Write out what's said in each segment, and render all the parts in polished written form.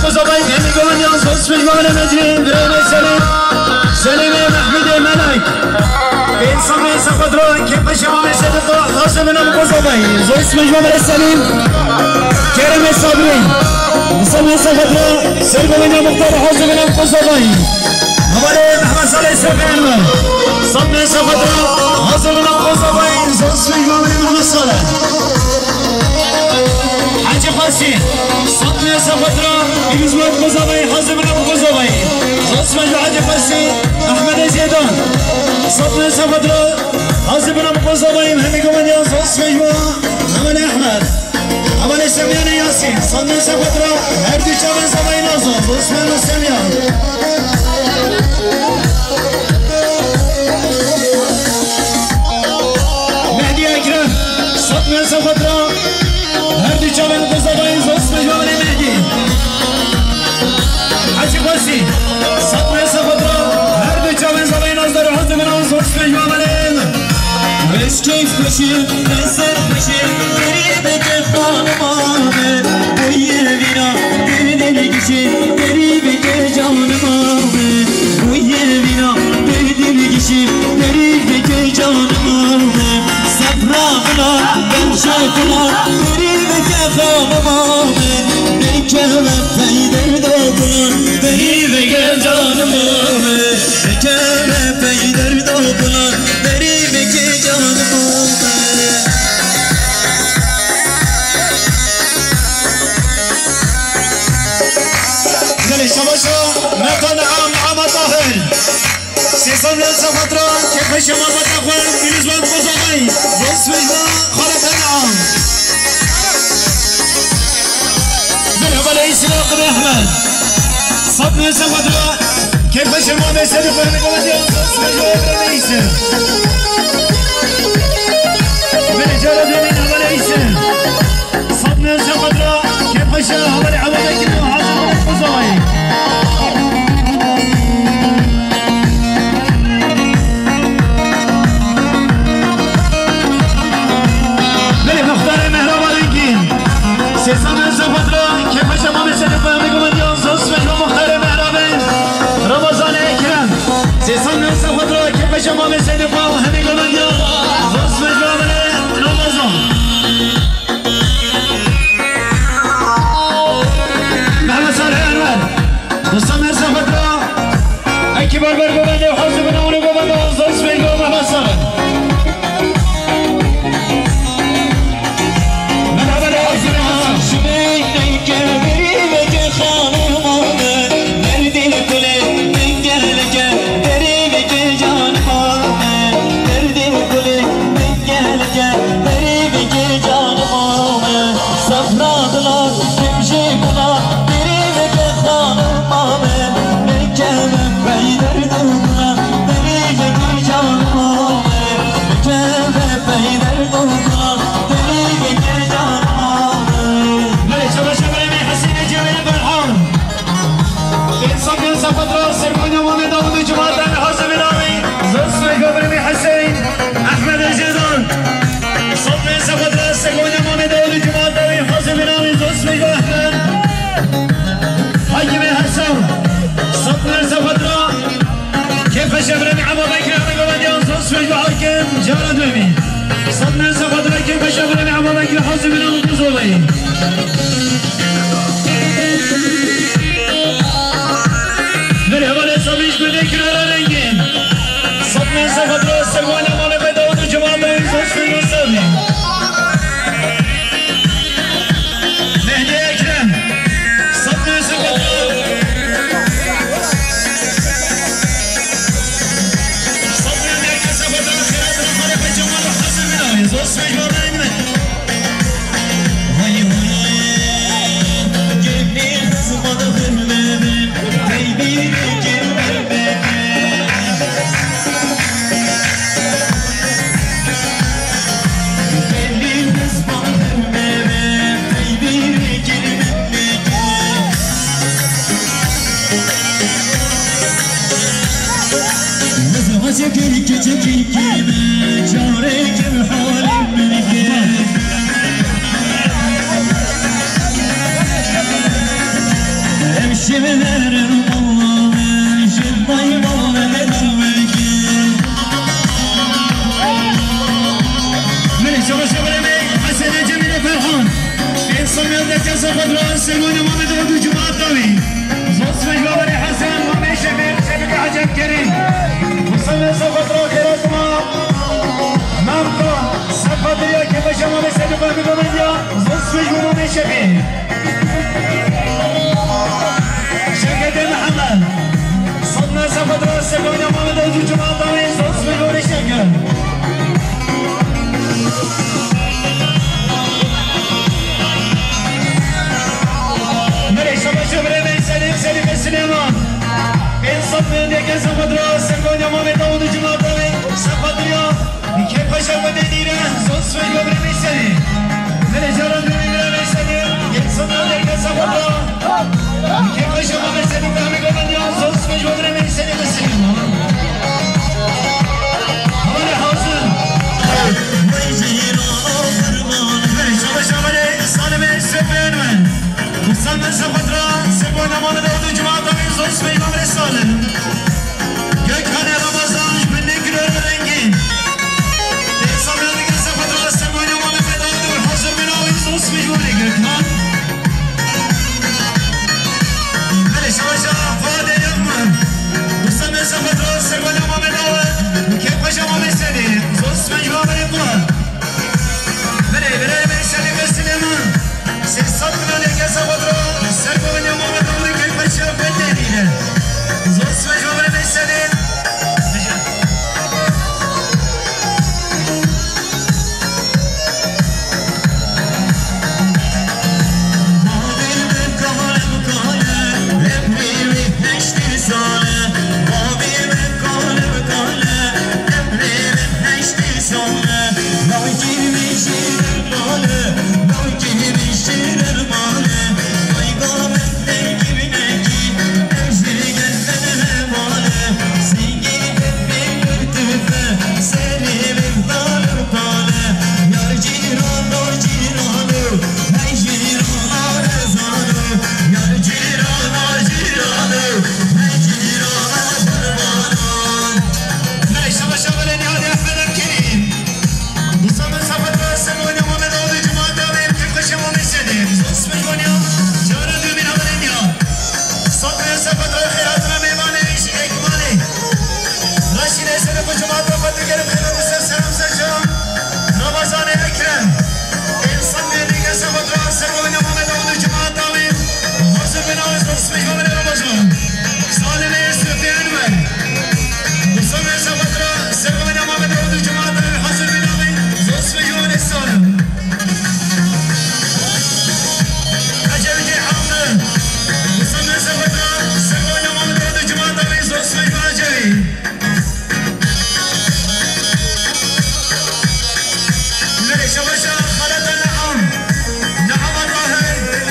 قصبي همي قوان ينصص في القوان مجرين برينا سليم محمد ملاك بين صبري سقطرون كيف شمام سيدتو خاصة من القصبي زوج مجمع السليم كرم الصبري صبري سقطرون سلم من المختار خاصة من القصبي هبالي محمد صلي سبحانه صبري سقطرون خاصة من القصبي زوج مجمع محمد صلي حاجة خاصي صبري سقطرون يجزم القصبي خاصة من القصبي زوج مجمع حاجة خاصي أحمد زيدان صبري سقطرون خاصة من القصبي همي قوان ينصص مجمع محمد أحمد هبالي سميان ياسين صبري سقطرون هردي شابن صبي ناصر عثمان السميان مهدي أكرم صبري سقطرون هردي شابن قصبي زوج مجمع مهدي حاجي قاسي صبري سقطرون هردي شابن صبي ناصر وحزم من زوج مجمع بس كيف بشير نسر بشير قريبك خانمامه ويا بنا بدل قشير قريبك جانمامه ويا بنا بدل قشير قريبك جانمامه صبرا بلا بمشاكلا قريبك خانمامه نكمل فيدر دوبلا قريبك جانمامه نكمل فيدر دوبلا قريبك شباشو مكان عام طاهر سيصل سقطرون كيف شمال بتاخذ بالنسبه للقصبي بس مجمع خالد النعام مرحبا لإسراق بن أحمد صبنا سقطرون كيف شمال بيسرق بالنسبه للقصبي من جلد من أبا ليسر صبنا سقطرون كيف شمال عملك وحاضر القصبي سيسان سقطرون كيف شمام سنف بيقوم ينصص مجمع مختار مهربين رمضان اكرم سيسان سقطرون كيف شمام سنف بيقوم ينصص مجمع رمضان محمد صالح انور سيسان سقطرون اكبر برقوم وحزبنا ونقوم ينصص بيقوم محمد صالح شبرني عبا بكر أنا قبل ينصص في الحاكم جارد بمي صدنا سقطنا كيف شبرني عبا بكر حاسب من القصبي مرحبا لصبيش بذكر رنجين صدنا سقطنا سقوانا مالا بداود وجماعة ينصص في القصبي مهدي أكرم صدنا سقطنا زوج مجمع بيننا هاي جبني صمد خربان بيبي جبني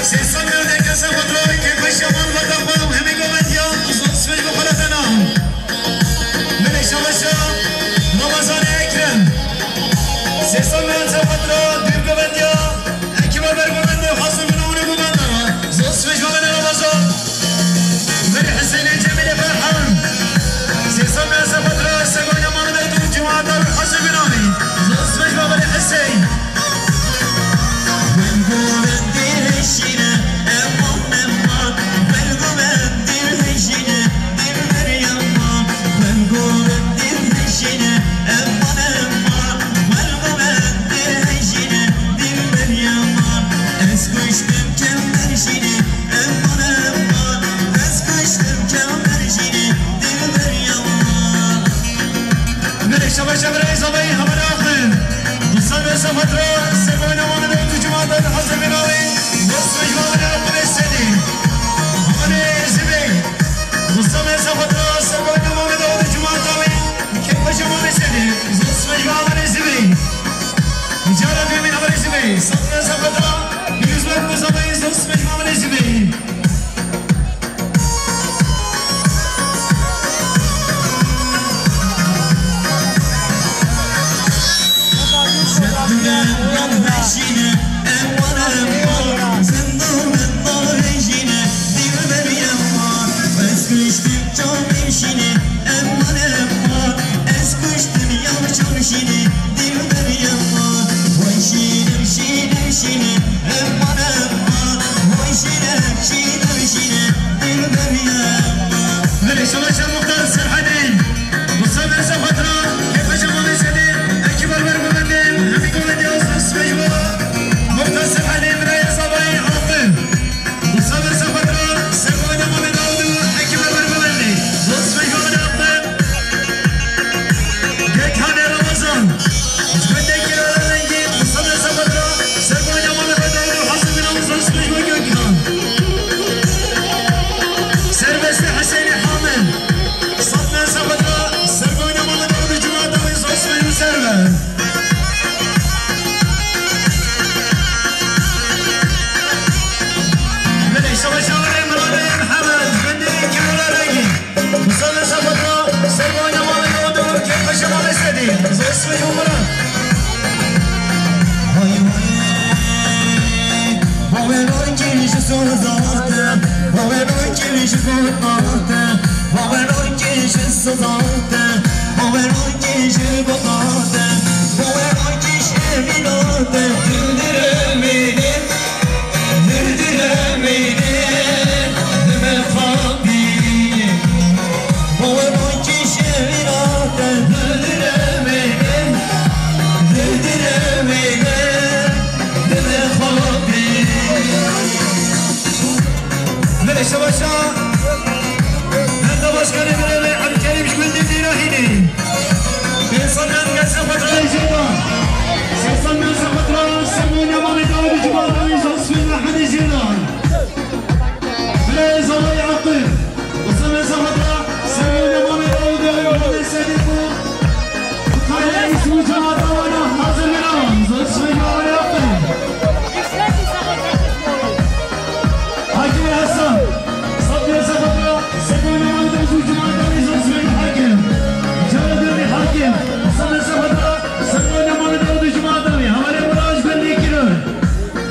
Se sangra de casa, otro que me llaman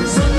صلى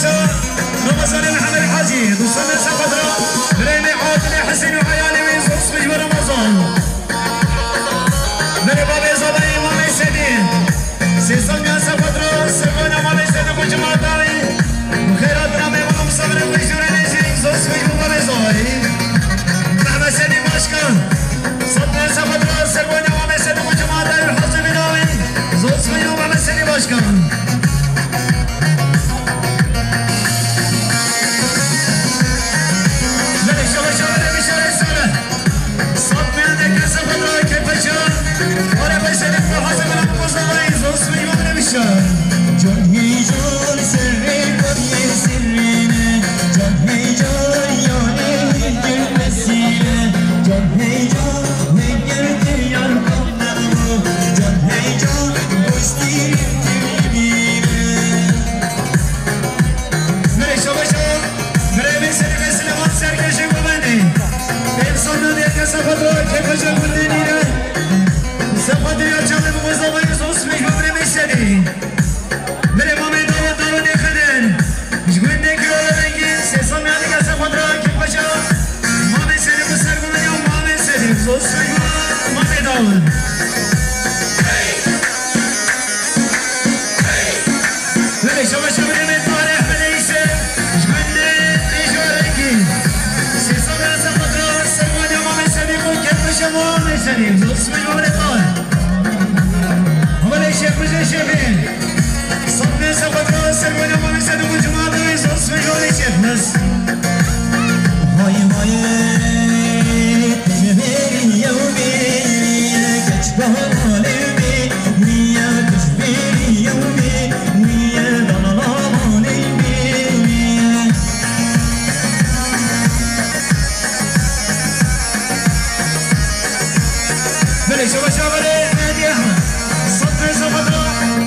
باشا رمضان محمد الحاجي دوستنا سقطرة بريمي عادل حسين وعيالي ويزوس في رمضان من بابي زباي مامي سيدين سيسان يا سقطرة سرقنا مامي سيدين وجماعة داوي وخيرات رامي مام صبر ويجوري نجري زوس في مامي زباي محمد سيدي باشكان صدنا سقطرة سرقنا مامي سيدين وجماعة داوي وحزم داوي زوس في مامي سيدي باشكان Can heyecan sırrı koyuyor sırrını Can heyecan yani gülmesiyle Can heyecan ne geldi yar kaplarımı Can heyecan gösterir dibine Nereye çalışalım? Nereye bir seni mesele var serkeşe güveni En sonunda diye kasafatı kepacı gündeniyle Safatı açalım bu zamanı sos ve güveni mesele Mere mame davet davet ekheder Jgünde güvene rengi Sesam yani kasafatı kepaca Mame seni bu sergüveni yok mame seni Sos ve güveni mame davet Nereye çalışalım? Mame seni, zos ve güveni davet Havalı şef bize şefin Sabne sapatı sergüveni mame seni bu cumadı Zos ve güveni şefiniz Hay hay Tecbir yevmi Geç bahalimi Niye tecbir yevmi Niye dalamalimi Böyle şava şavale Hediye Sabne sapatı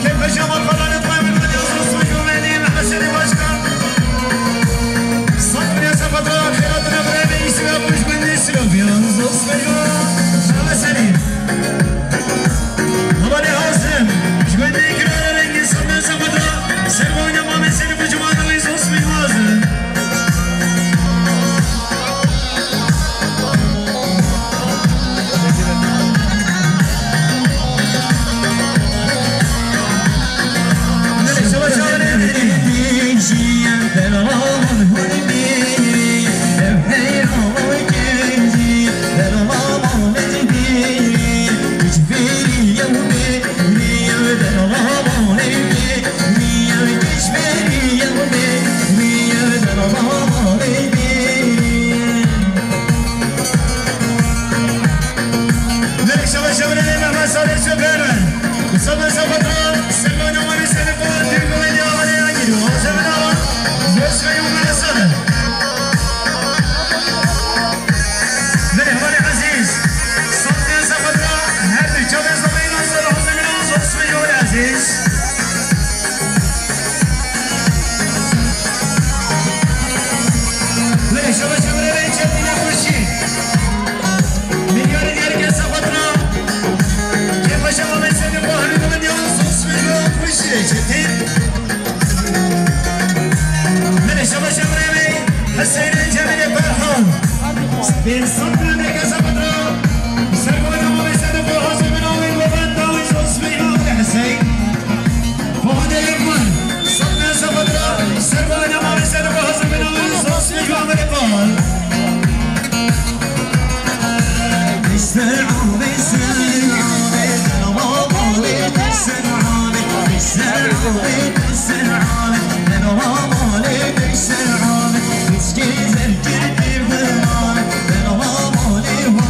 Kepe şamal falan etmem Zos ve güveni Mehmet seni başkan Sabne sapatı Hayatına breve işi yapmış gündüz silopyan Zos ve güveni seni Havalı hazım Güvenli güveni rengi Sabne sapatı Sergüveni mame seni bu cumadı Zos ve güveni Ben sabır ne kasabatı Sergüveni mame seni bu hazım navi Baban davi zos ve güveni Hüseyin Fuhade Ekman Sabne sapatı Sergüveni mame seni bu hazım navi Zos ve güveni kal Ser'abi Ser'abi Ser'abi Ser'abi Ser'abi Ser'abi Ser'abi Hiç gezer girdi hırmane Ben alamali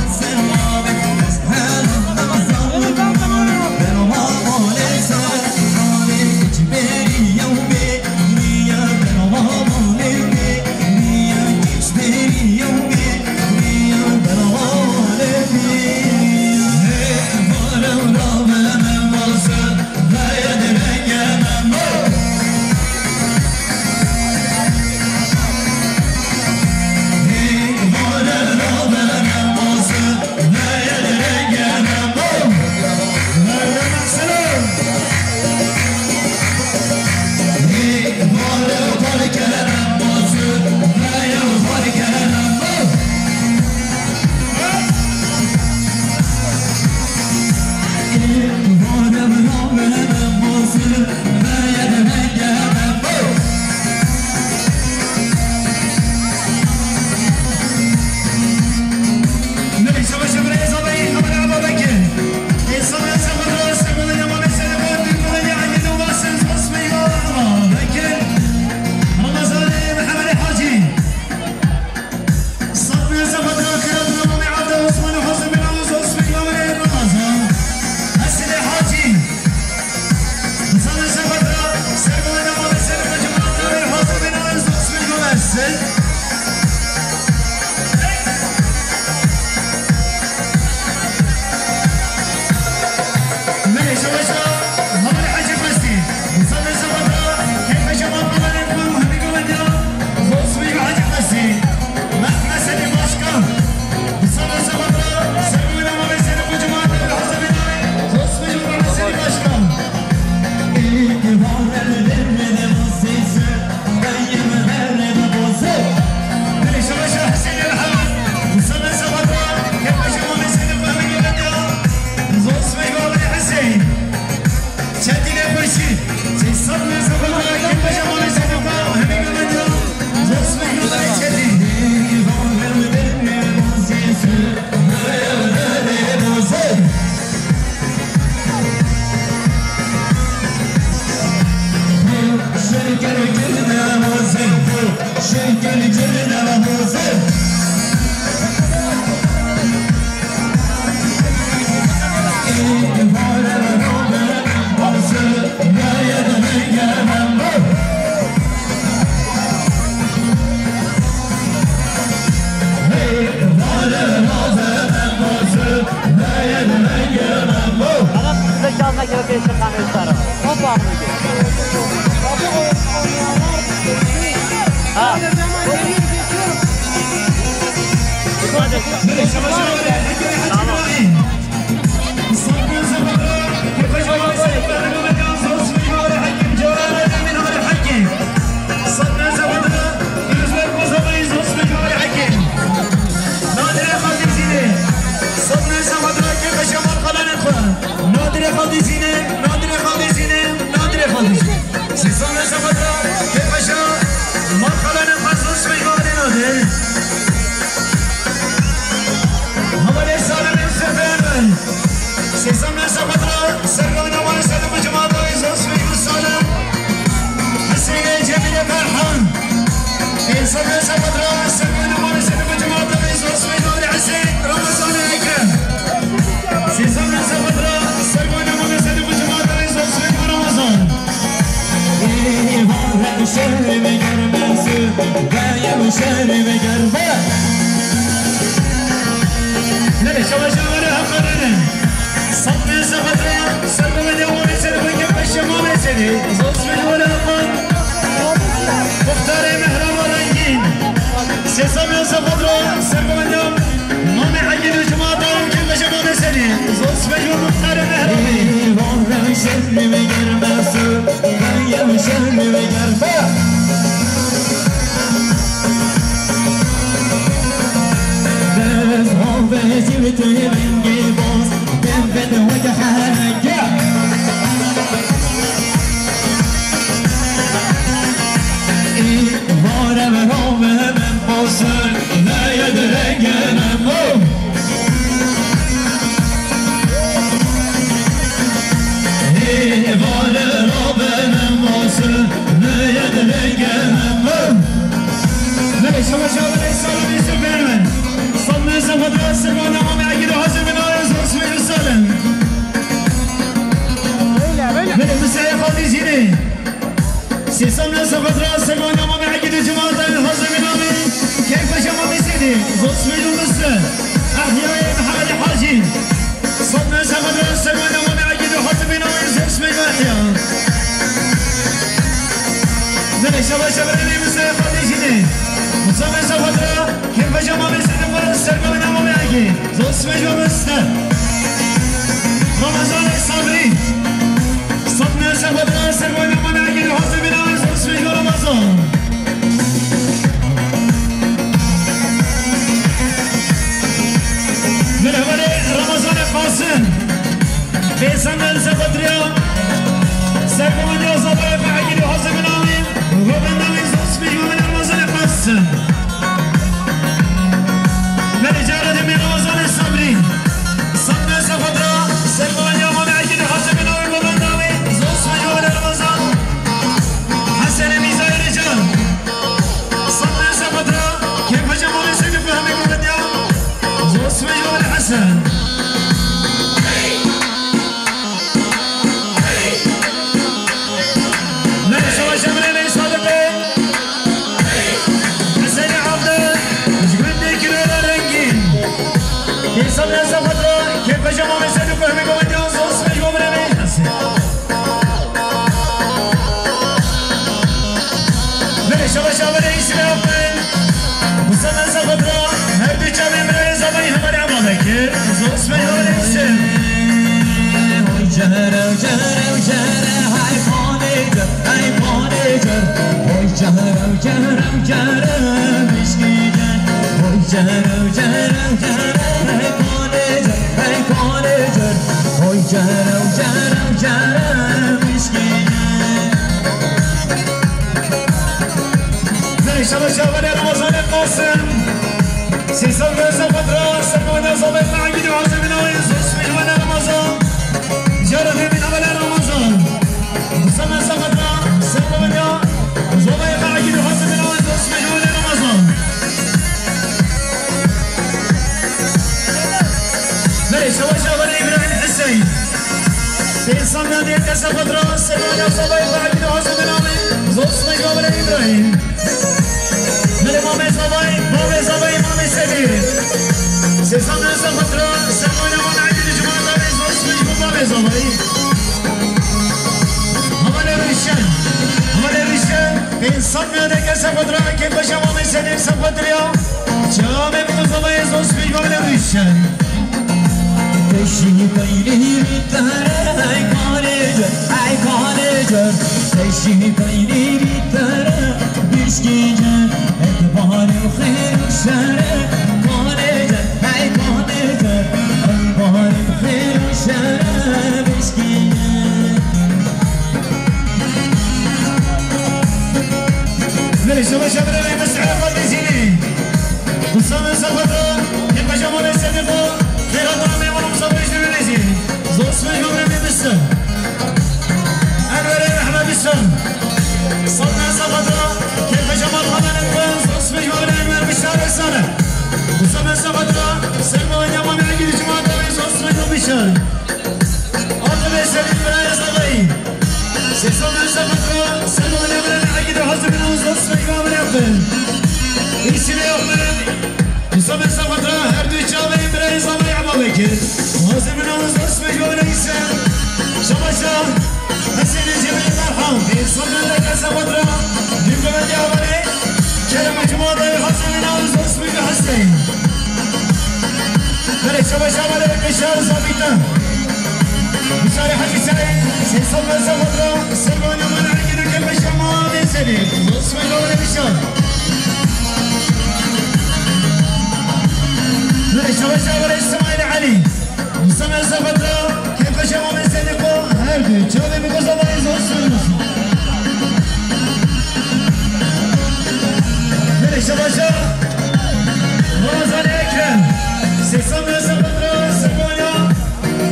شهر بگر منصور بایم شهر بگر با نره شما شما حقانه صد سفر سرم دوام سر بگم بشما مسری زوج ولا قن مختار مهرم رنگین سیسم سفر سرم دوام نام عجیب جماعت دارم که بشما مسری زوج ولا مختار مهرم بایم شهر بگر منصور بایم شهر بگر با بجيبت رنجي باص جنبت وجهها وارا برام من باصر لا يدري جنبه وارا برام من باصر لا يدري جنبه ليش ما شاء الله يسلم يسلم صلنا سفر السلمان عم يعيد حسب من عايز اسم السلام من المساء خالي زيني سيصلنا سفر السلمان عم يعيد جماعة حسب من عمي كيف شما بسيدي اسم المساء احياء محمد حاجي صلنا سفر السلمان عم يعيد حسب من عايز اسم الاحياء من شباب المساء خالي زيني صلنا سفر كيف شما بسيدي السلام نامو معكي زوج مجموع مسنا رمضان الصبري صدنا سفدنا السلام نامو معكي الحسن بنا زوج مجموع رمضان من أولي رمضان القاسم في سنة السفدريا سلام نامو صبري معكي الحسن بنا وغبنا من زوج مجموع رمضان القاسم لرجالة من رمضان الصبري صدنا سفدرا سلمان يوم معجد حسن من أول بمنداوي زوج مجموع رمضان حسن ميزاي رجال صدنا سفدرا كيف جمال سيد فهمي بمنديا زوج مجموع حسن لا شوى شمرين يصادقين حسن عبد جبندي كلنا صلنا سفدرا كيف جمال سيد فهمي بمنديا زوج مجموع حسن شباب شباب الإسلام وصلنا سفدرا هردي جامي من الزمن همري عمالك زوج مجموع الإسلام وجهر وجهر وجهر هاي فونيجر هاي فونيجر وجهر وجهر وجهر مشكيجر وجهر وجهر وجهر هاي فونيجر هاي فونيجر وجهر وجهر وجهر مشكيجر شباب شباب رمضان القاسم سيسال سفدرا سلمان صبي معجد وعزم من أول زوج مجموع رمضان جرد من أول رمضان وصلنا سفدرا سلمان صبي معجد وعزم من أول زوج مجموع رمضان شباب شباب إبراهيم حسين سيسال نادي سفدرا سلمان صبي معجد وعزم من أول زوج مجموع إبراهيم مامي صباي مامي سبيل سيصنع سفدرا سلمان من عجل جماعة زوج مجموع مامي صباي همال الرشان بين صدنا دك سفدرا كيف بشا مامي سبيل سفدريا جامع من صباي زوج مجموع الرشان تشي بيني بالترى هاي كونيجر تشي بيني بالترى بشكيجر اعتبار الخير والشر كونيجر هاي كونيجر اعتبار الخير والشر بشكيجر ليش ما شبرنا مسعى قدسيني وصلنا سفدرا يبقى جمال السنفو خير الضرمي ونمصبش للنسي زوج مجموع بالسن أنور أحمد السن صلنا سفدرا كيف جمال خلال الفوز زوج مجموع الأنور بالشارع السنة وصلنا سفدرا سلمان يوم معجل جماعة زوج مجموع بالشارع أطلب السليم ولا يصلي سيصلنا سفدرا سلمان يوم معجل حسن زوس مجمع من أقل إيسي بيقبل مصابة سقطرة هردو جاوي برای زمان عبا بکر حاضر من زوس مجمع من إيسا شباشا حسين جبل مرحب في صدر لك سقطرة نبقى من جاوي كلمة جماعة حاضر من زوس مجمع حسين برای شباشا برای بشار زابيتا بشاري حاجي سعيد سيصبر سقطرة سربانا من عجل كلمة شمال بيسلي زوس مجمع من بشار شباشا برای اسماعیل علی مستمر سفترا کیف شما من صدیقو هر دو چاوی بگذا برای زوست میرسیم برای شباشا رازان اکرم سیسامر سفترا سرمانیا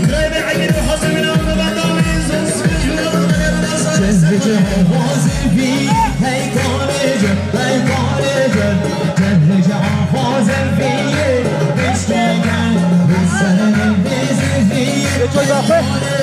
برای بعید و حاضر من آمد بندامی زوست میرسیم جهج حافظی هی کارجه هی کارجه جهج حافظی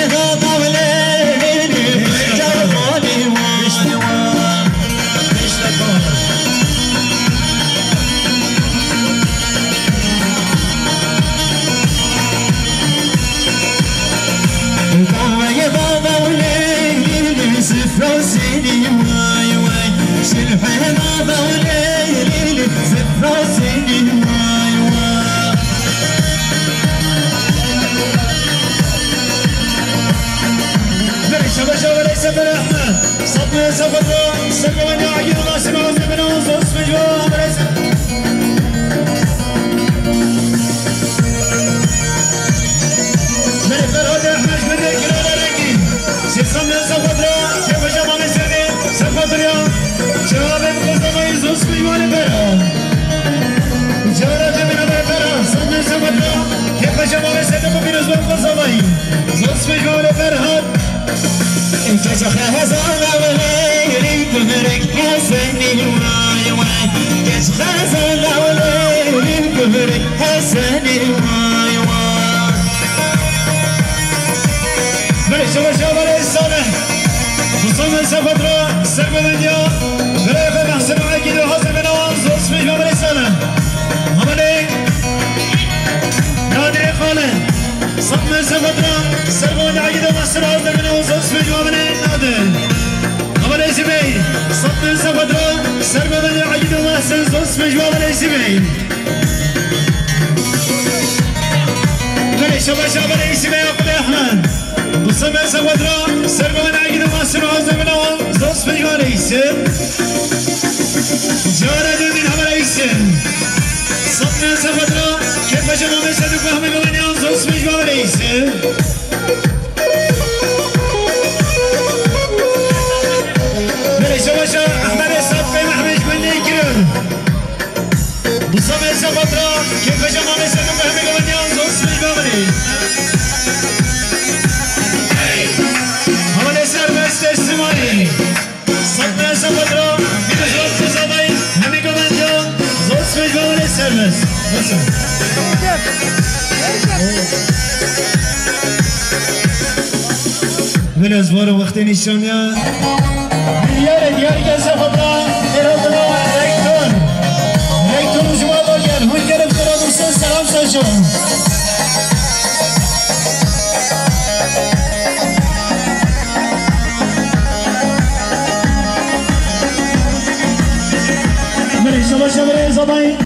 Go بابا وليلي زفرتني واي واي بريشة بشا وليس بالأحمد صدمة سفر سلمى من يعقل ما سمعوا من وصوص مجموعة بريسة من فرهد أحمد من الكرام الرقي سيسمى سفر كيف جمال سيدي سفر يا شباب مقصد ما يزوس مجموعة فرهد جارة من أبا فرهد سمى سفر كيف جمال سيدي مبينوز مقصد ما يزوس مجموعة فرهد انت خزانة وليلي كبرك حسني واي واي انت خزانة وليلي كبرك حسني واي واي بريش وشاب الصالح وصلنا سفترة سلمى من يوم بريفة محسن عاقل وحسن من أوام زوز في جواب الصالح عملي نادي خالد صدمة سفترة سلمى من عاقل ومحسن عاقل من أوام زوز في جواب النادي عملي سبي صدمة سفترة سلمى من عاقل ومحسن زوز في جواب السبي بريش وشاب السبي أقول أحمد وصلنا سفترة سلمى من عاقل ومحسن عاقل من أوام زوز في جواب السبي جارة من عمل السبي صدنا سفترة كيف جمع مسد وفهم من ينظر اسمه جواب العيسى بريش وشا أحمد الصدقي محمد بني كرم بصمة سفترة كيف جمع مسد وفهم من ينظر اسمه جواب العيسى عمل السر بس تسمعي صدنا سفترة كيف جمع مسد همي كمان يوم زوز في جواب السر بس من أزوار وقتين الشامية ديار كاسة فضاء إرادنا ريكتون وجمال الأرجال هون كرم كرام مرسل سلام ساشون من إشتبه شبري زباين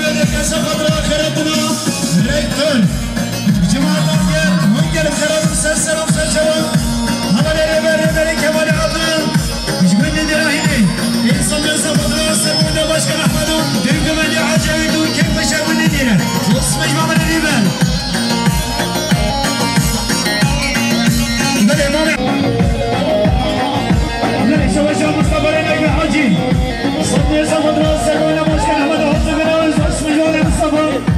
بيدك سفر آخرتنا ريكتون جماعة الأمير ممكن بخلاص مسلسل ومسلسل هذا اللي كمان عطل مش من دراهيني إنسان سفر سفر باشكال أحمدو تريد من يعجبه كيف بشر من دينا نص مجمع من الريبان بل إمام شباشا مصطفى لنا حاجي صدي سفر سفر باشكال أحمدو حفظ بنا نص مجمع مصطفى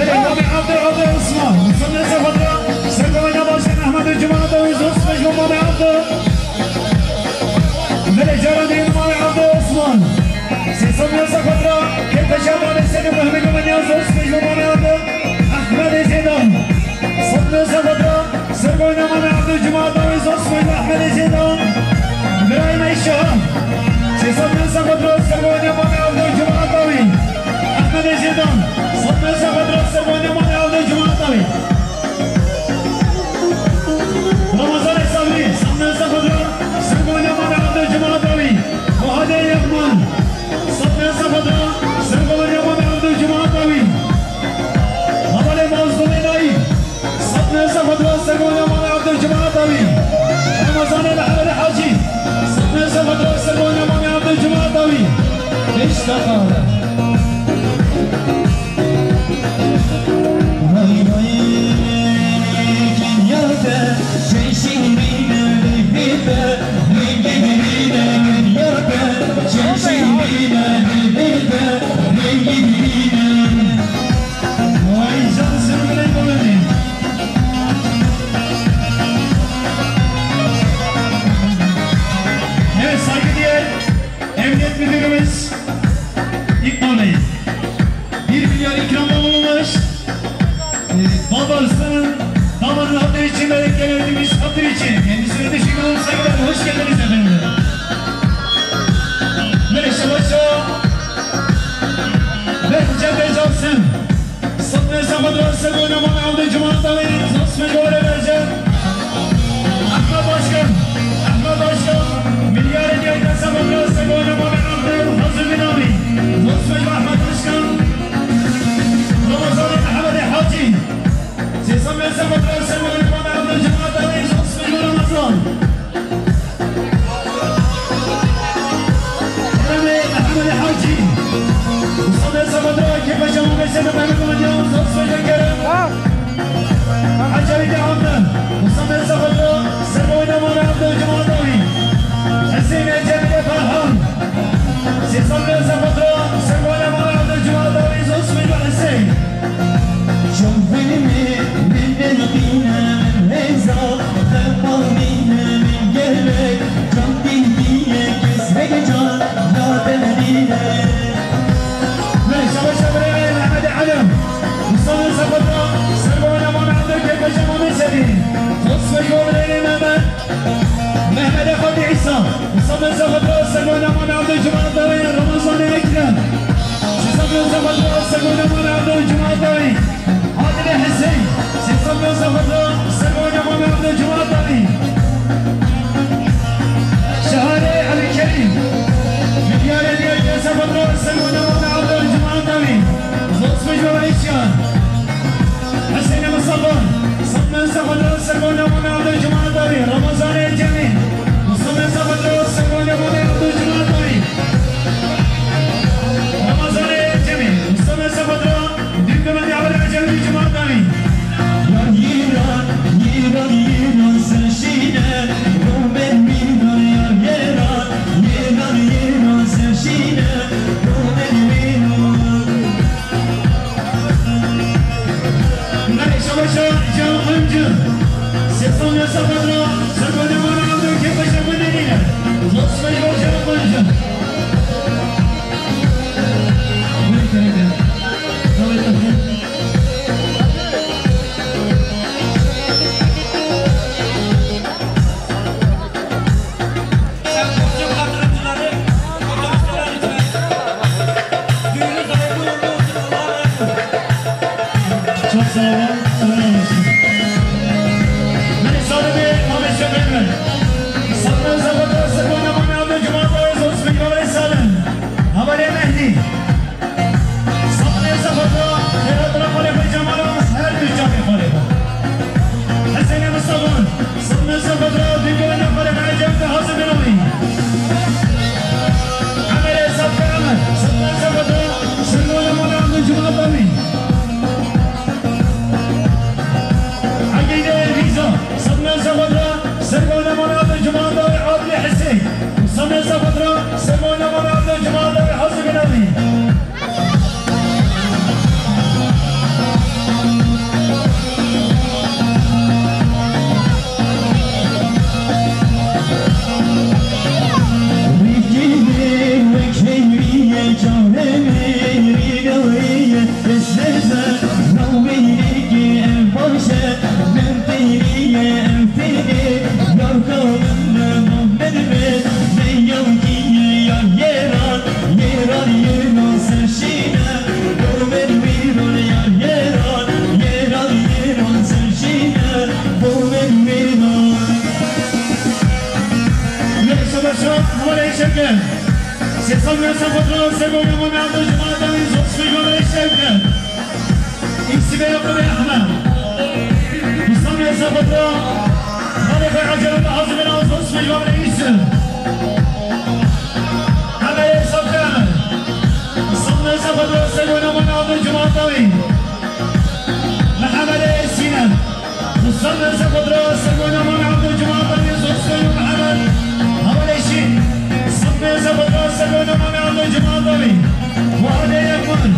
الإمام عبد عثمان صدي سفر سفر باشكال أحمد الجماعة ويزوس مجمع عبد بالإجارة الإمام عبد عثمان سيصبح سفر كيف شباب السنة مهمة من يزوس مجمع عبد أحمد زيدان صدي سفر سفر الإمام عبد الجماعة ويزوس مجمع أحمد زيدان برايم الشهر سيصبح سفر الإمام عبد الجماعة أحمد زيدان صدي سفر الإمام عبد الجماعة رمضان الصبري صدي سفر الإمام عبد الجماعة وهذا يقبل صدي سفر الإمام عبد الجماعة هذا المظلومين صدي سفر الإمام عبد الجماعة رمضان الأحمد حاجي صدي سفر الإمام عبد الجماعة اشتغل Babasının damarın hatır için meleklerimiz hatır için kendisine teşekkür olsaydı hoş geldiniz efendim. Merhaba Bence Johnson Sıddık Safadra Sırgına bana aldı Cuma'da ve Zasmi Göre vereceğim Ahmet Başkan Milyarın yayında Safadra Sırgına bana aldı Hazır bin abi Zasmi Ahmet Başkan Ramazan Ahmet Hacı Sesame Safadra Sırgına bana aldı Cuma'da ve Zasmi Ramazan Ahmet Hacı صدى سفدرا كيف جاءوا بسنة بحكم اليوم صدى الكرم عجلي عبدا وصدى سفدرا سرقونا من عبد الجماطوي حسين جميل فرحان صدى سفدرا سرقونا من عبد الجماطوي زوسمي وحسين شوف بني من القينا من هيزا خبرنينا من قلبك كم دينية كسبك جان لا تهدينا شبرين أحمد علم وصل سفدرا سرقونا من عبدك كيف جمع مسدين خصف جولين الإمامات محمد أخذ عيسى وصل سفدرا سرقونا من عبدك جمع طويل رمضان الأكرم سيصبر سفدرا سرقونا من عبدك جمع طويل عادل حسين سيصبر سفدرا سرقونا من عبدك جمع طويل شهادة على الكريم مليار اليوم سفدرا سرقونا من عبدك جمع طويل زوج مجموعيشان حسين مصطفى صدنا سفدرا سرقونا من عبد الجماعة طويل رمضان الجميل صدنا سفدرا سرقونا من عبد الجماعة طويل رمضان الجميل صدنا سفدرا ديك من عبد الجماعة طويل يا حوالي شكل سيصل نفسه فترة سيقول يوم عبد الجماعة دامين زوج في حوالي شكل إكسبي يقضي أحمد يصل نفسه فترة خالق عجل العظم من أوزوج في حوالي إيسر عمل يصل كامل يصل نفسه فترة سيقول يوم عبد الجماعة دامين محمد سينا يصل نفسه فترة سيقول يوم عبد الجماعة دامين زوج في محمد حوالي شيء صبي زبطة سكون أمامي عبد الجماعة ضبي وهذا يكمل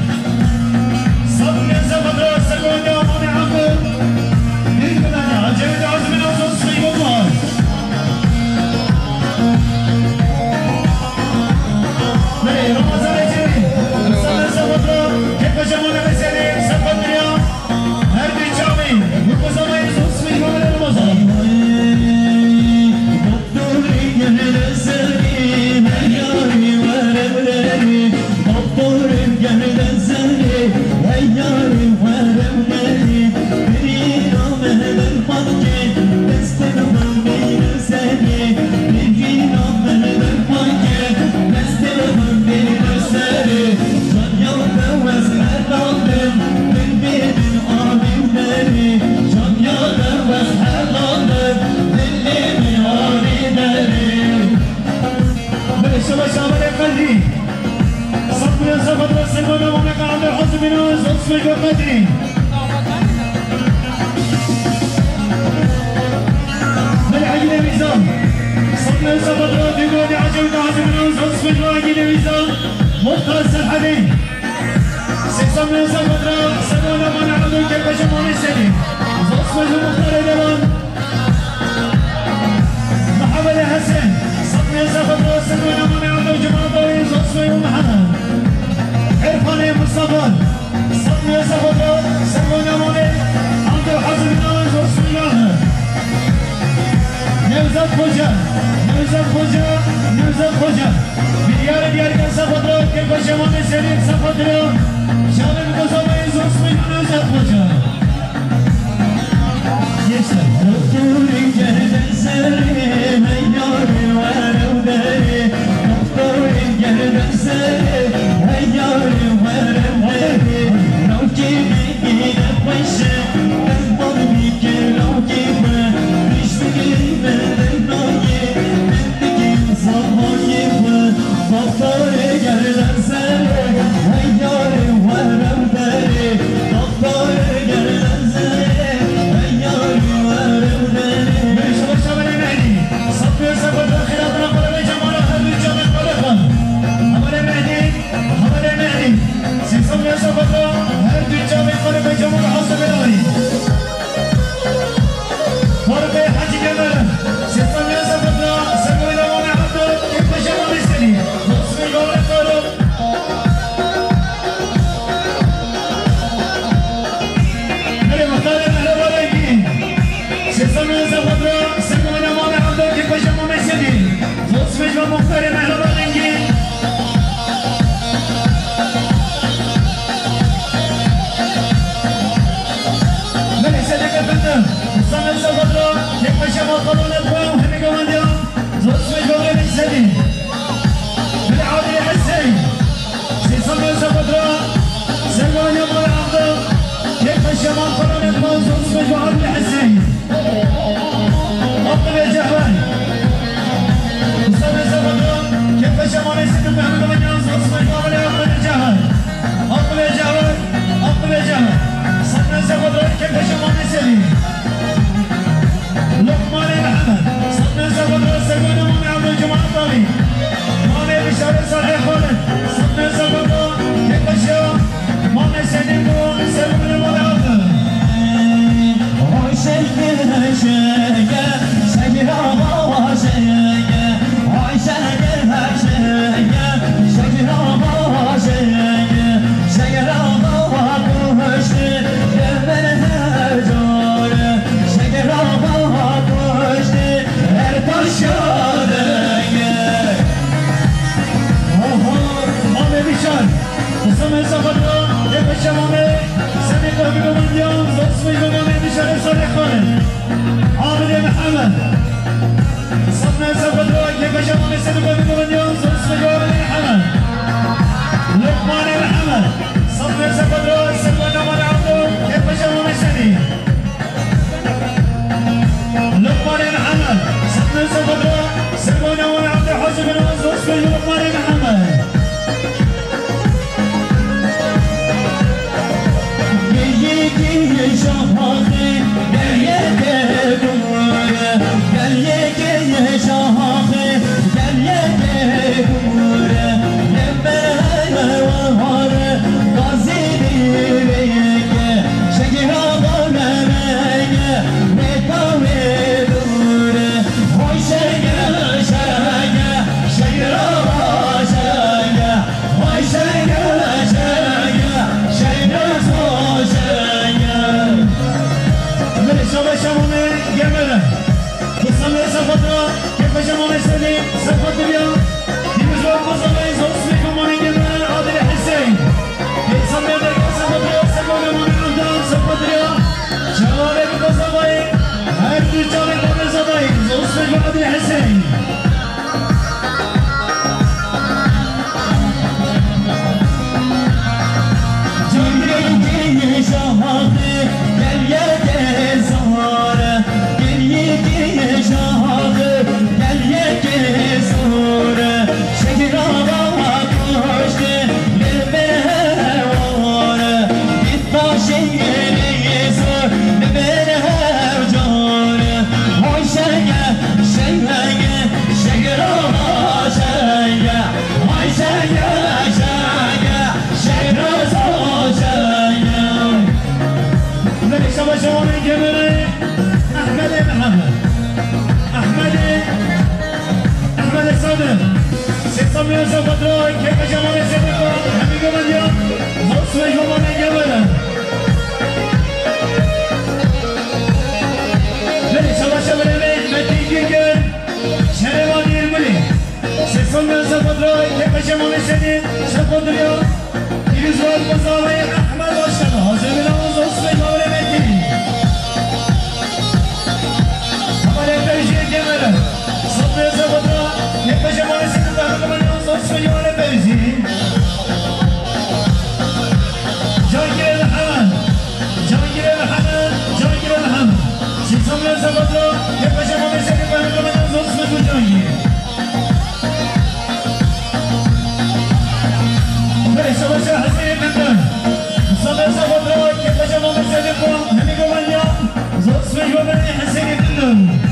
صبي زبطة سكون أمامي عبد الجماعة عجيب عزم من أوزن صيب الله مري رمضان الجري صبي زبطة كيف جمعنا بسيرين سبب اليوم هربي جامي وقزم يزوج صيب من رمضان Sevgili سقط اليوم يوزع قصبي زوج من جمال عادل حسين يسمي ذلك سقط اليوم سقط من عبدان سقط اليوم شباب قصبي هاي الرجال قصبي زوج من عادل حسين سمي زبدرو كيف جمال سبقو همي قبل زوج جمال قبل لي سوا شبرمي متيجي شريوان يرملي سمي زبدرو كيف جمال سبقو يزول بزاوي احمد وشبه زميل زوج جمال متي هذا بيجي قبل سمي زبدرو كيف جمال سبقو سيوان بيزي جاكر الحمد جاكر الحمد جاكر الحمد سيسمى زبدرو كيف جمال سبقو كمان زوج سبقو جاكر ليس وش حسين منه سيسمى زبدرو كيف جمال سبقو همي كمان زوج سبقو بني حسين منه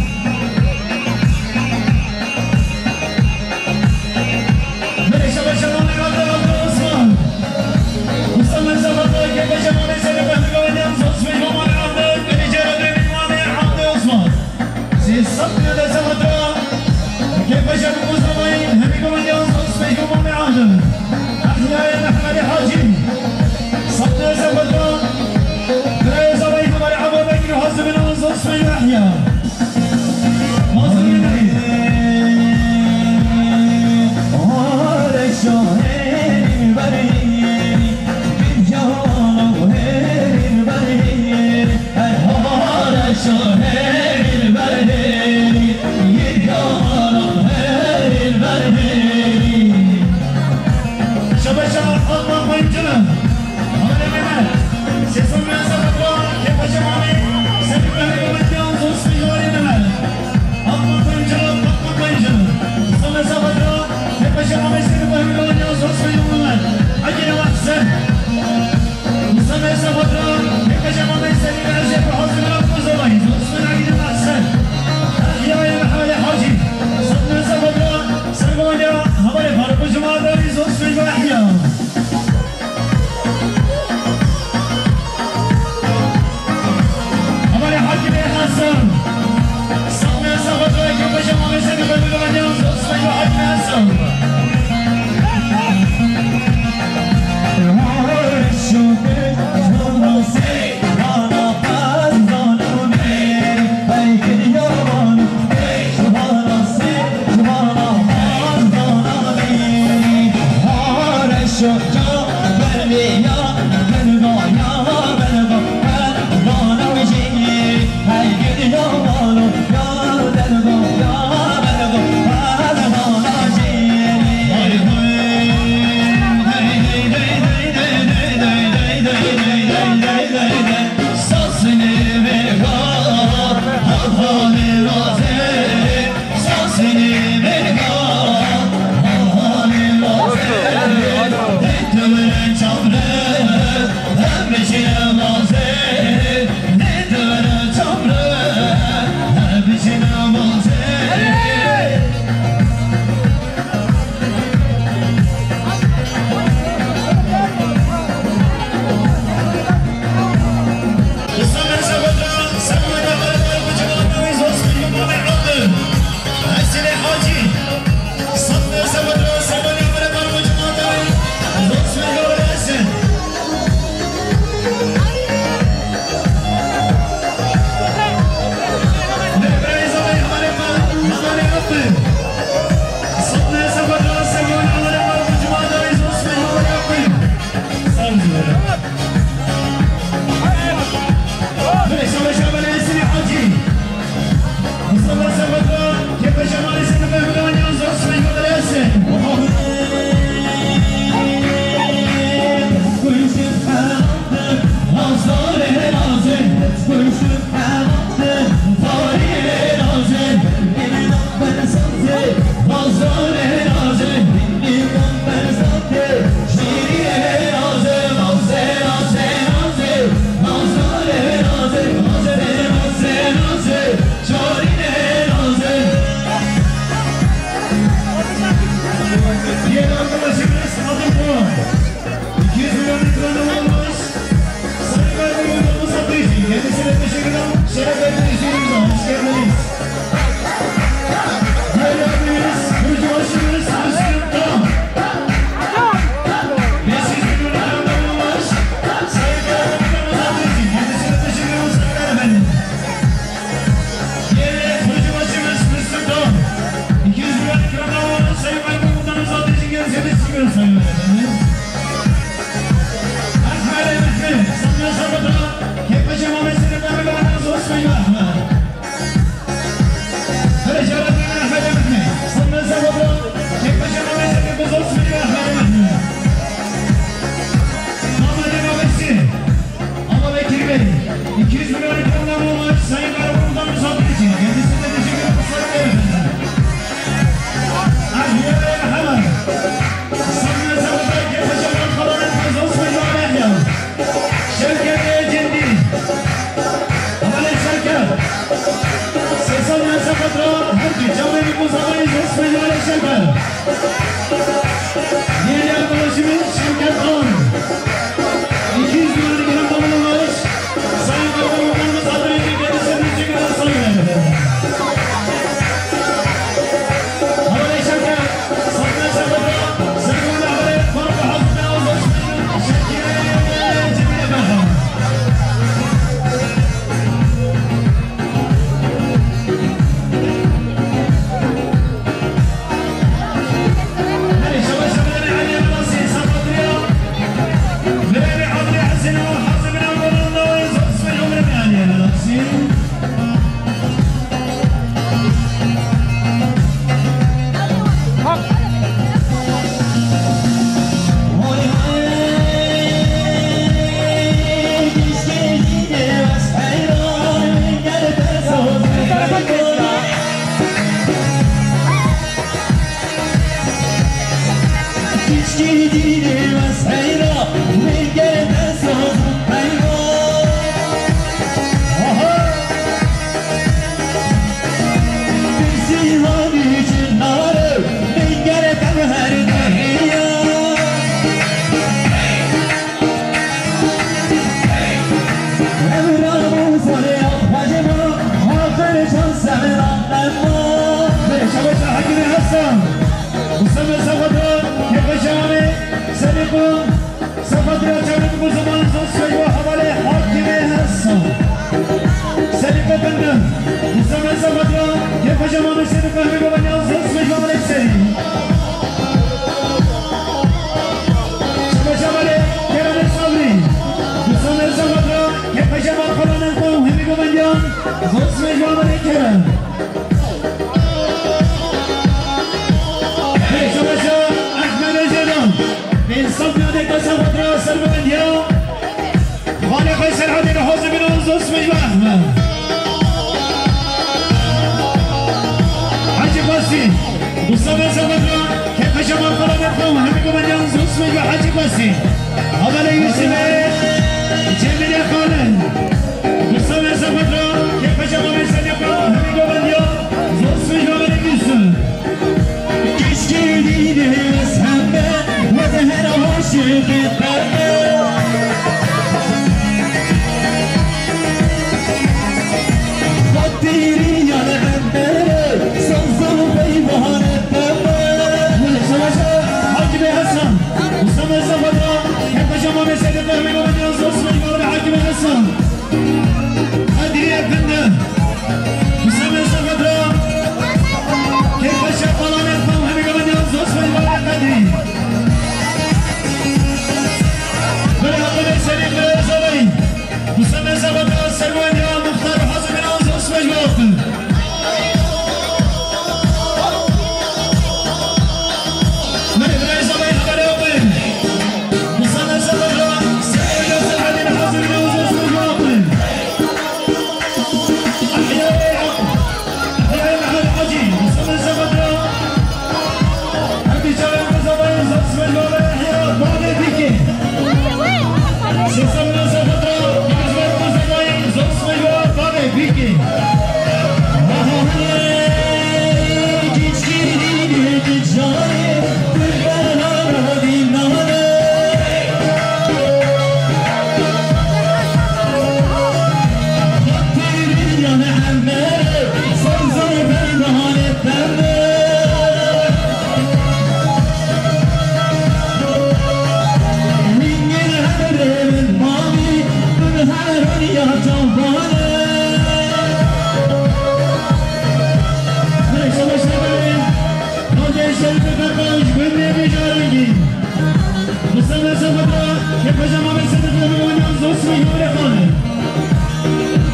كيف جمع من سيد الغنوان ينزل اسمي يولي خالد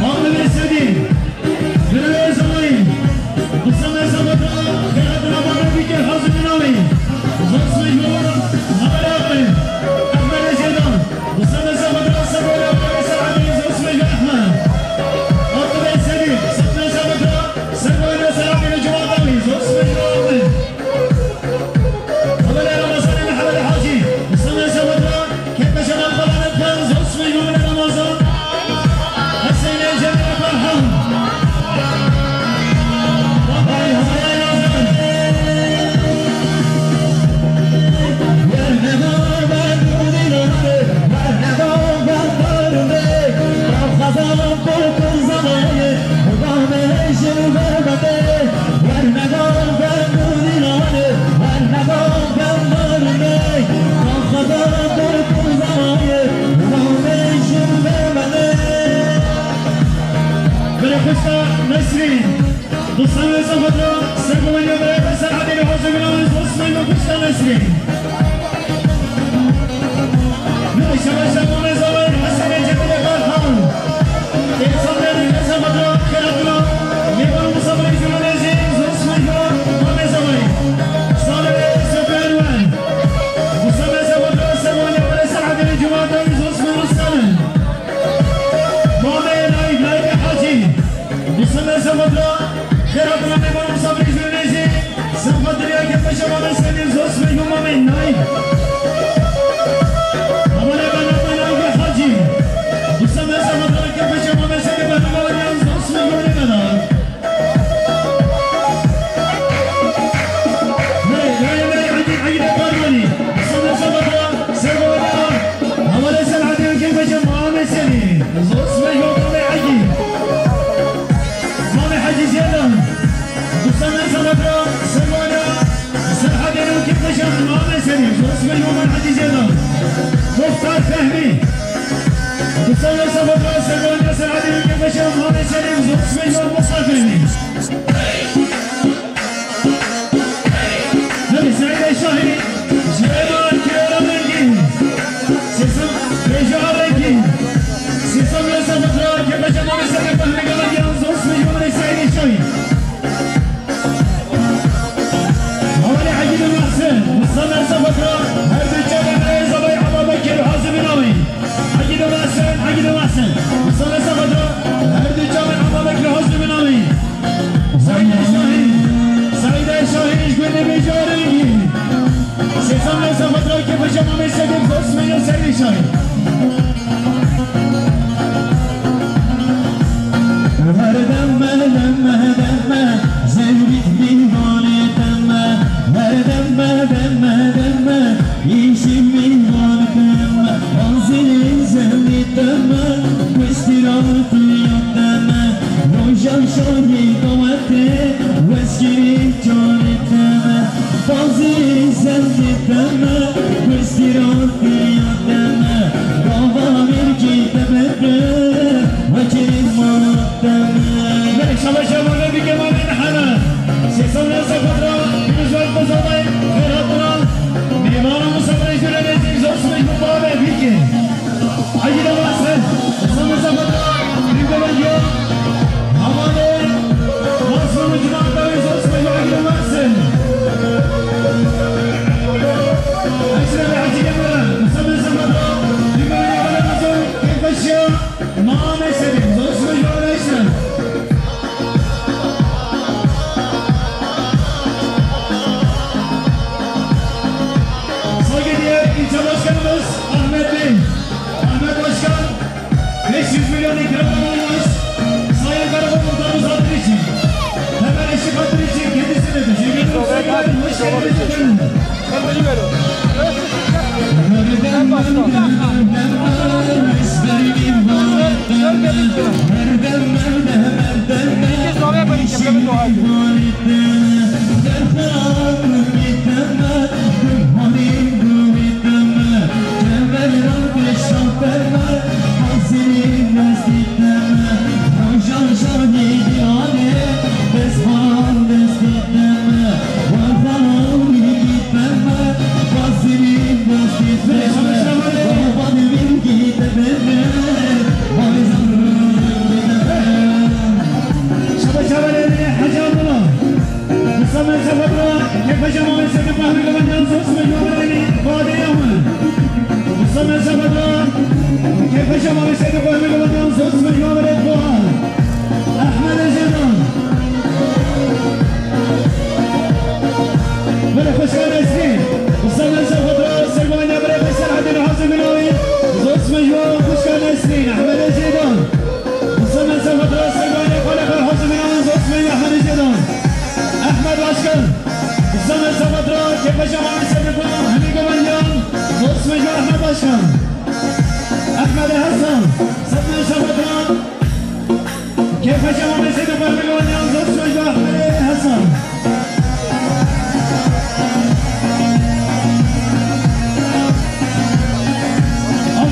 عمر بن السديد بن الوزوين بصمي سبطة خيراتنا باربيك الحزم النووي اسمي يولي هبلاقي أحمد الجيدان بصمي سبطة سبولي أبو سعد اسمي أحمد عمر بن السديد بصمي سبطة سبولي سعد الجوادوي اسمي يولي هبلاقي رمضان محمد الحاجي بصمي سبطة كيف شباب طلعت فانز اسمي يولي رمضان حسين الجميل فرحان نسرين بصمي سبطة سقوا من يبريد سعد الحزم الأول بصمي وقشة نسرين شباشا ومزوين حسن الجميل فرحان يصبر سبطة خيراتنا يبقى مصبر يجون نزين بصمي ومزوين صالح سفيان وين بصمي سبطة سقوا من يبريد سعد الجواد بصمي والسلام مامي لايك حاجي بصمي سبطة خيراتنا يبقى مصبر يجون نزين سبطة يا كيف شباب السنين بصمي ومامي لايك بصمي سبطة كيف شباب السنين بصمي ومامي مختار فهمي بصمي سبطة سلمان سعد كيف شباب مامي سليم بصمي ومختار فهمي نبي سعيد الشاهي جيران كيرامنجي سيسم بيجارنجي سيسم سبطة كيف شباب مامي سليم فهمي قبل ينزل بصمي ومامي سعيد الشاهي حوالي حقيقة المحسن بصمي سبطة هرب الجبل زبي عبا بكر وحازم ناوي حقيقة محسن بصمي سبطة هرب الجبل عبا بكر وحازم ناوي سعيد الشاهي يشقلني بيجاري سيسم سبطة كيف شباب مامي سليم بصمي وسعيد الشاهي دم زلبت بيباني دم يشم بيباني دم أنزل زلبت دم واسترارت اليوم روجان شاهي قوته واسكري جاني دم فازل زلبت دم واسترارت اليوم بابا مركي تبدل وجري مرتب شباشا مولدي كمان انحنى سيسمنا سفرة بنزوال بزاوي خيراتنا بيمانا مصبري جلالي زيزوس مجموعة بيكي عجينا مأسن سيسمنا سفرة بيقول اليوم عمالي مصر مجموعة بيزوس مجموعة عجينا مأسن أكسر بحجي كمان سيسمنا سفرة بيقول اليوم مصر كيف الشيء ما مسلم زوس مجموعة أكسر Başkanımız Ahmet Bey, Ahmet Başkan 500 milyon ikram olmuş Sayın Karaman Muhtarımız hatırı için hemen eşlik hatırı için kendisine teşekkür ederim. Hoş geldiniz efendim. Thank you. سيد فهمي قبل ننصص من جمهورين فاضي يوما وصلنا سبدا كيف شمال سيد فهمي قبل ننصص من جمهورين فوال أحمد الزيدان بلا خشكان سنين وصلنا سبدا سلمان يبري بسر عدن حسن منوي زوج مجموع خشكان سنين أحمد الزيدان وصلنا سبدا سلمان يبري حسن منوي زوج مجموع أحمد الزيدان أحمد عشكر وصلنا سبدا كيف شمال سيد فهمي قبل زوج مجموع أحمد عشكر أحمد حسن صدنا سبدا كيف شمال سيد فهمي قبل زوج مجموع أحمد حسن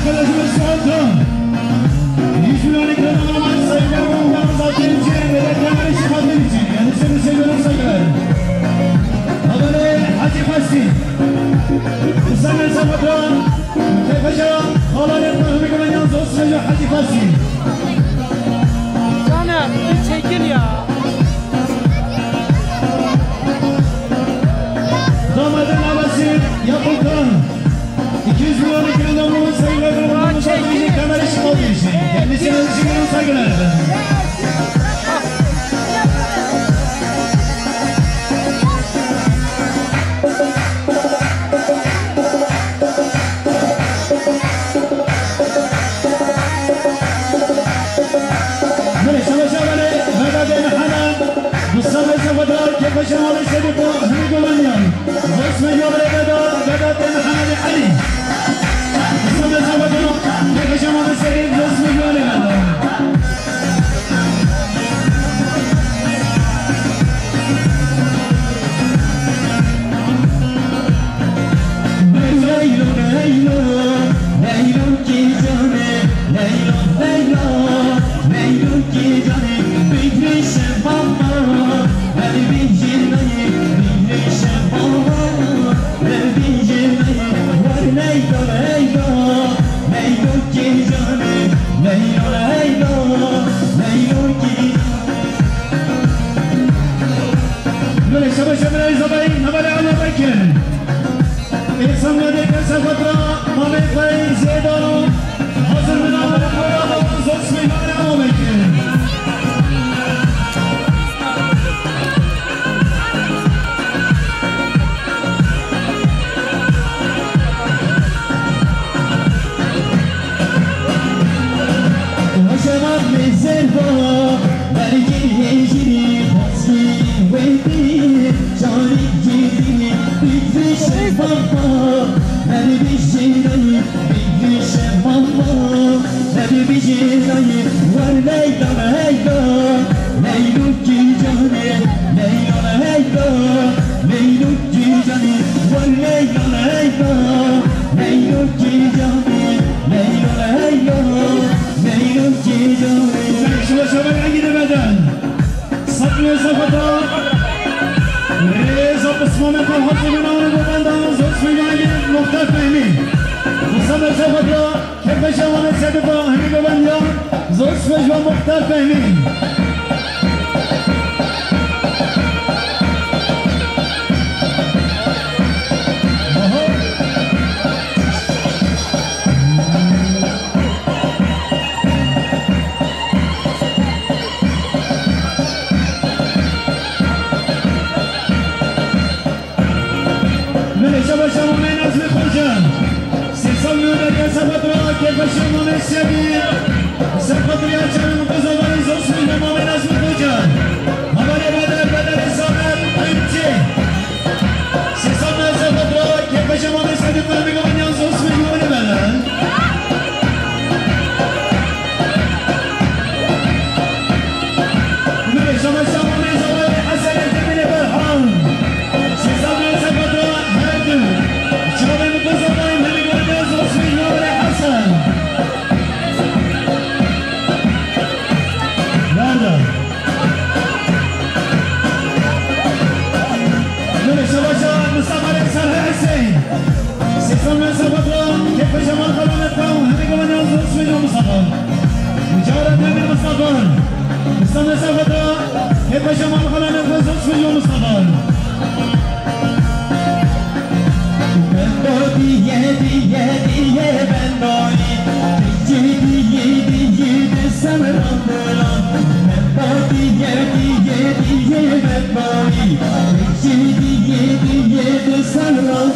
لازم السعودة يجبلون يكرمون مع السيدة ومعظات الجين لكن ما ليش خاطر الجين يعني سيدة سيدة السيدة هذا حاجي فاسي وصلنا سبدا كيف جاء خلال الفهم كمان ينزل سيدة حاجي فاسي أنا تشكل يا دامدن عباسي يا بلدان 200 milyon ekrandan bu sayılarını bulmamız lazım. Kamera işi olduğu için. Kendisine teşekkür saygılar. Böyle çalışanları Vedat Enhanan Mustafa Safadar Kepaşa Malı Şerifo Hını Golanyan Zosme Yavre Vedat Enhanan Ali Mustafa Safadar Kepaşa Malı Şerif Zosme Yavre Leylo Leylo Leylo ki cane Leylo Leylo Leylo ki cane Bigri şefama Beni bicirmeyi Bigri şefama Beni bicirmeyi Var Leylo Leylo Leylo ki cane Leylo Leylo Leylo ki Böyle şabaşamına izlemeyin Habari ala bakın İnsanlar dekese fatra Mehmet Bey Zeydan'ı Hazır münavara koyalım Zosmi Hane Ahmet'in Şemat mezerva Belki hecri Hasbi vedi Cani gidi Bigri şefama Beni bicirmeyi Bigri şefama Beni bicirmeyi Var Leyla Leyla Leylo ki cane Leyla Leyla Leylo ki cane Var Leyla Leyla Leylo ki cane Leyla Leyla Leylo ki cane Şabaşamına gidemeden Saklıyor Safada Reza Osman'ın kalhatı münavara koyalım Zosmi Hane Muhtar Fehmi Mustafa Safada Kepaşa Malı Şerif Hını Golanyan Zosmi Muhtar Fehmi Şabaşa Malı Nazmi Hoca Sesal Müdür'e Safadra Kepaşa Malı Şerif Safadriya Canım Kızıların Zosmi Malı Nazmi Hoca Habari Bedel İsabet Ayıpçı Sesal Müdür'e Safadra Kepaşa Malı Şerif Hını Golanyan Zosmi Malı Bedel Böyle Şabaşa Malı İzabet Hasan Etemine Berhan Sesal Müdür'e Safadra Şabanı kızılayım Hını Golanyan Zosmi Malı Hasan Nerede? Böyle Şabaşa Mustafa Sarı Hüseyin Sesal Müdür'e Kepaşa Malı Kalanet'ten Hını Golanyan Zosmi Mustafa Mücahret Emir Mustafa Mustafa Safadra Kepaşa Malı Kalanet'ten Zosmi Mustafa باری دیگه بسن راه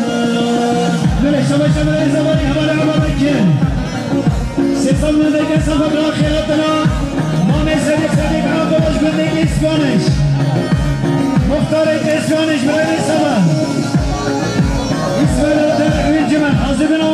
بله شما شما زبانی حواله عبا بکن سیستم ندگه صفت را خیراتنا ما صدیق صدیق عبا باش بندگی اسکانش مختار اسکانش برای سبا اسم الله در حویل جمع حاضر بنا